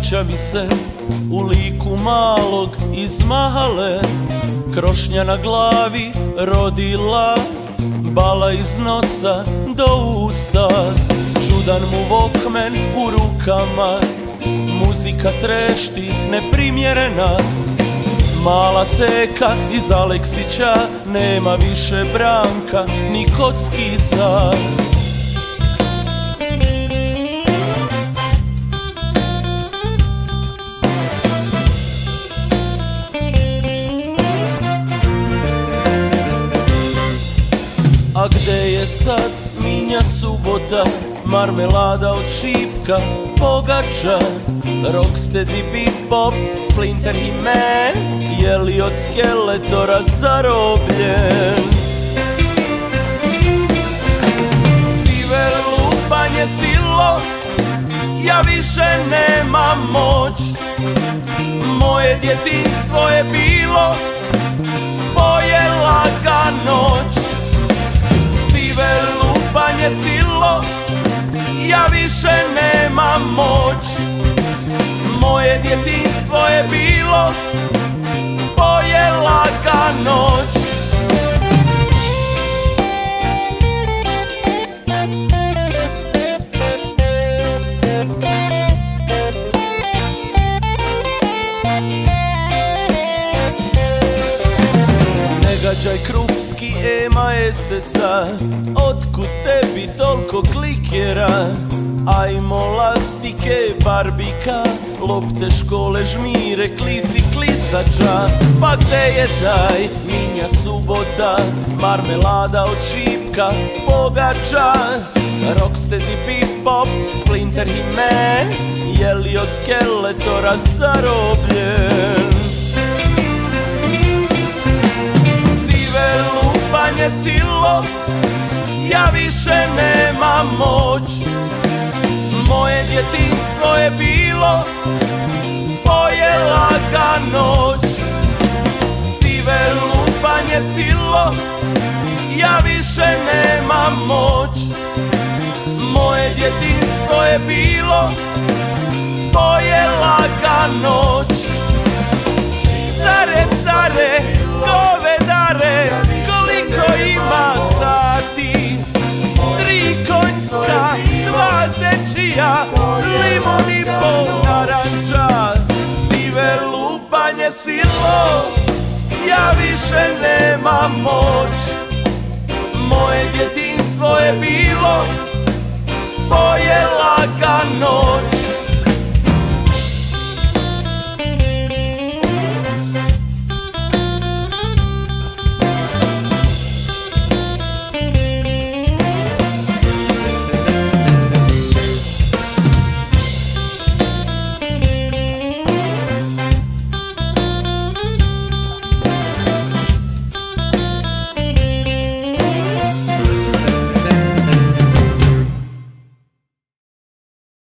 vraća mi se u liku malog iz Mahale. Krošnja na glavi rodila, bala iz nosa do usta. Čudan mu vokmen u rukama, muzika trešti neprimjerena. Mala seka iz Aleksića, nema više branka ni kockica. A gde je sad Minja Subota, marmelada od šipka, pogača, rocksteady, bebop, Splinter i Man, je li od Skeletora zarobljen? Sive lupanje silo, ja više nemam moć. Moje djetinjstvo je bilo, pojela ga noć. Sive lupanje silo, ja više nemam moć. Moje djetinjstvo je bilo, pojela ga noć. Gađaj Krupski, Ema SS-a, otkud tebi toliko klikera? Ajmo lastike, barbika, lopte škole, žmire, klisi, klisača. Pa gde je taj Minja Subota, marmelada od šipka, pogača, rocksteady, bebop, Splinter i Man, je li od Skeletora zarobljen? Lupanje silo, ja više nemam moć. Moje djetinjstvo je bilo, pojela ga noć. Sive lupanje silo, ja više nemam moć. Moje djetinjstvo je bilo, pojela ga noć. Care, care, govedare, koliko ima sati? 3 konjska, 2 zečija, limun i pol naranča. Sive lupanje silo, ja više nemam moć. Moje djetinjstvo je bilo, pojela ga noć.